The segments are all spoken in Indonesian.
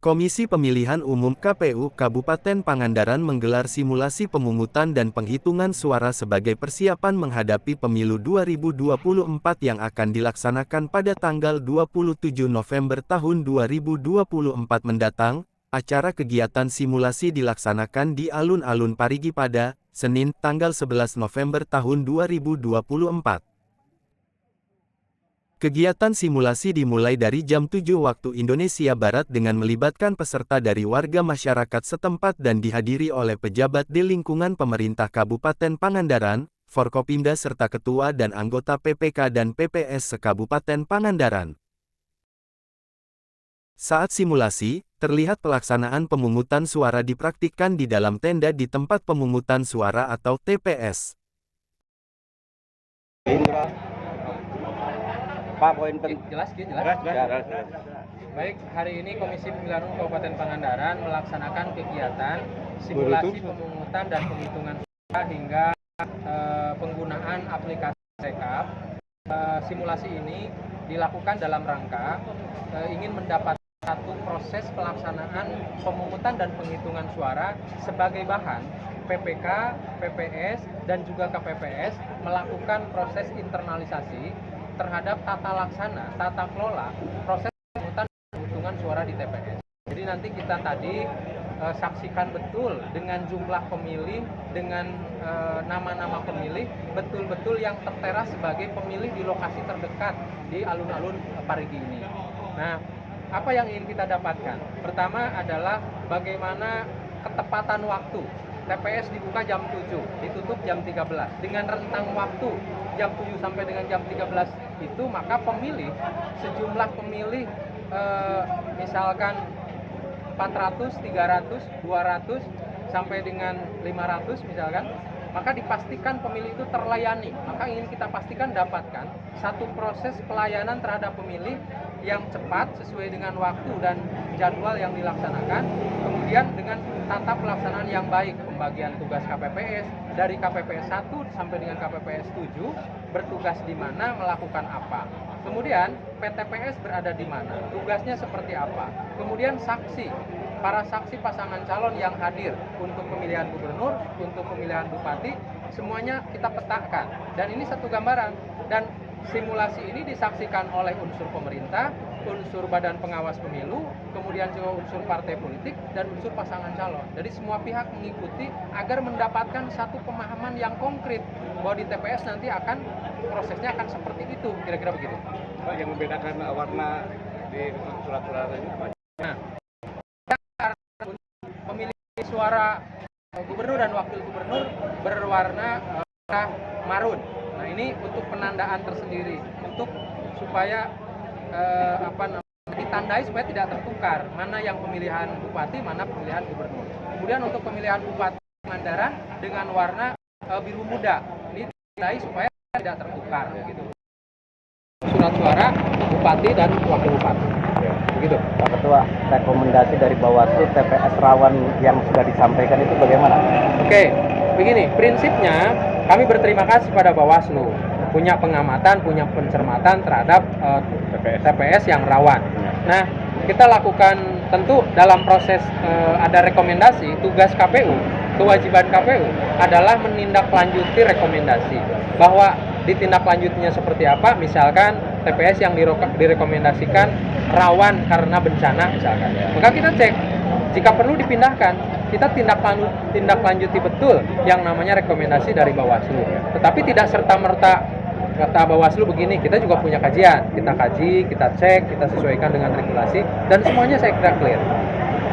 Komisi Pemilihan Umum KPU Kabupaten Pangandaran menggelar simulasi pemungutan dan penghitungan suara sebagai persiapan menghadapi pemilu 2024 yang akan dilaksanakan pada tanggal 27 November tahun 2024 mendatang. Acara kegiatan simulasi dilaksanakan di Alun-Alun Parigi pada Senin, tanggal 11 November tahun 2024. Kegiatan simulasi dimulai dari jam 7 waktu Indonesia Barat dengan melibatkan peserta dari warga masyarakat setempat dan dihadiri oleh pejabat di lingkungan pemerintah Kabupaten Pangandaran, Forkopimda serta ketua dan anggota PPK dan PPS se-Kabupaten Pangandaran. Saat simulasi, terlihat pelaksanaan pemungutan suara dipraktikkan di dalam tenda di tempat pemungutan suara atau TPS. Pak, poin penting. Jelas. Baik, hari ini Komisi Pemilihan Umum Kabupaten Pangandaran melaksanakan kegiatan simulasi pemungutan dan penghitungan suara hingga penggunaan aplikasi Rekap. Simulasi ini dilakukan dalam rangka ingin mendapat satu proses pelaksanaan pemungutan dan penghitungan suara sebagai bahan PPK, PPS, dan juga KPPS melakukan proses internalisasi terhadap tata laksana, tata kelola proses pemungutan dan penghitungan suara di TPS. Jadi nanti kita tadi saksikan betul dengan jumlah pemilih, dengan nama-nama pemilih, betul-betul yang tertera sebagai pemilih di lokasi terdekat di alun-alun Parigi ini. Nah, apa yang ingin kita dapatkan? Pertama adalah bagaimana ketepatan waktu. TPS dibuka jam 7, ditutup jam 13. Dengan rentang waktu jam 7 sampai dengan jam 13 itu, maka pemilih, sejumlah pemilih misalkan 400, 300, 200, sampai dengan 500 misalkan, maka dipastikan pemilih itu terlayani. Maka ingin kita pastikan dapatkan satu proses pelayanan terhadap pemilih yang cepat sesuai dengan waktu dan jadwal yang dilaksanakan, kemudian dengan tata pelaksanaan yang baik, pembagian tugas KPPS dari KPPS 1 sampai dengan KPPS 7, bertugas di mana, melakukan apa. Kemudian PTPS berada di mana, tugasnya seperti apa. Kemudian saksi, para saksi pasangan calon yang hadir untuk pemilihan gubernur, untuk pemilihan bupati, semuanya kita petakan. Dan ini satu gambaran. Dan simulasi ini disaksikan oleh unsur pemerintah, unsur badan pengawas pemilu, kemudian juga unsur partai politik, dan unsur pasangan calon. Jadi semua pihak mengikuti agar mendapatkan satu pemahaman yang konkret bahwa di TPS nanti prosesnya akan seperti itu, kira-kira begitu. Pak, yang membedakan warna di surat-surat ini apa? Nah, pemilih suara gubernur dan wakil gubernur berwarna marun. Nah, ini untuk penandaan tersendiri, untuk supaya ditandai supaya tidak tertukar mana yang pemilihan bupati, mana pemilihan gubernur. Kemudian untuk pemilihan bupati Pangandaran dengan warna biru muda, ini ditandai supaya tidak tertukar gitu. Surat suara bupati dan wakil bupati. Begitu. Pak Ketua, rekomendasi dari Bawaslu TPS rawan yang sudah disampaikan itu bagaimana? Oke, begini, prinsipnya kami berterima kasih pada Bawaslu, punya pengamatan, punya pencermatan terhadap TPS yang rawan. Nah, kita lakukan tentu dalam proses ada rekomendasi, tugas KPU, kewajiban KPU adalah menindaklanjuti rekomendasi. Bahwa ditindaklanjutinya seperti apa, misalkan TPS yang direkomendasikan rawan karena bencana misalkan. Maka kita cek, jika perlu dipindahkan, kita tindaklanjuti betul yang namanya rekomendasi dari Bawaslu. Tetapi tidak serta-merta kata Bawaslu begini, kita juga punya kajian. Kita kaji, kita cek, kita sesuaikan dengan regulasi, dan semuanya saya kira clear.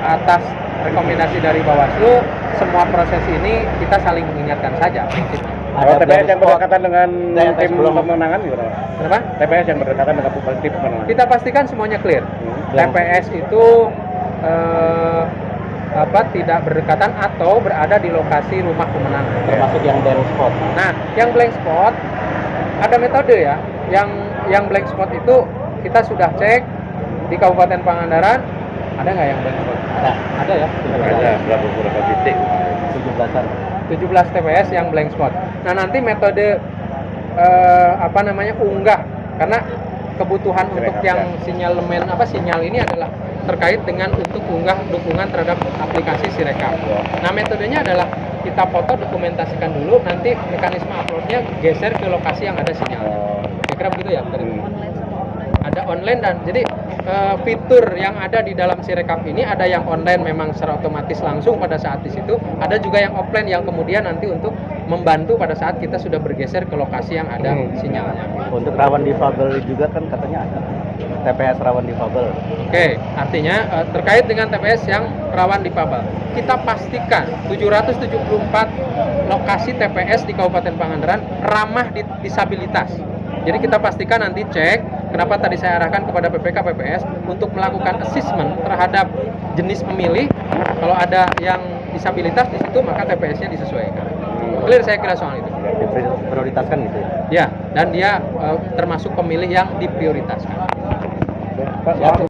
Atas rekomendasi dari Bawaslu, semua proses ini kita saling mengingatkan saja prinsipnya. Kalau TPS yang berdekatan dengan tim pemenangan gimana? Kenapa? TPS yang berdekatan dengan tim pemenangan. Kita pastikan semuanya clear. TPS itu tidak berdekatan atau berada di lokasi rumah pemenangan. Termasuk yang blank spot. Nah, yang blank spot ada metode ya. Yang blank spot itu kita sudah cek di Kabupaten Pangandaran, ada nggak yang blank spot? Ada ya. Ada beberapa titik. 17 TPS yang blank spot. Nah, nanti metode unggah, karena kebutuhan untuk yang sinyal ini adalah terkait dengan untuk unggah dukungan terhadap aplikasi Sirekap. Nah, metodenya adalah kita foto, dokumentasikan dulu, nanti mekanisme uploadnya geser ke lokasi yang ada sinyalnya. Kira-kira begitu ya? Ada online dan jadi fitur yang ada di dalam Sirekap ini ada yang online memang secara otomatis langsung pada saat di situ, ada juga yang offline yang kemudian nanti untuk membantu pada saat kita sudah bergeser ke lokasi yang ada sinyalnya. Untuk rawan difabel juga kan katanya ada TPS rawan difabel. Oke, artinya terkait dengan TPS yang rawan difabel, kita pastikan 774 lokasi TPS di Kabupaten Pangandaran ramah disabilitas. Jadi kita pastikan nanti cek, kenapa tadi saya arahkan kepada PPK PPS untuk melakukan assessment terhadap jenis pemilih. Kalau ada yang disabilitas di situ maka TPS-nya disesuaikan. Clear saya kira soal itu. Diprioritaskan gitu ya. Ya, dan dia termasuk pemilih yang diprioritaskan. Pak,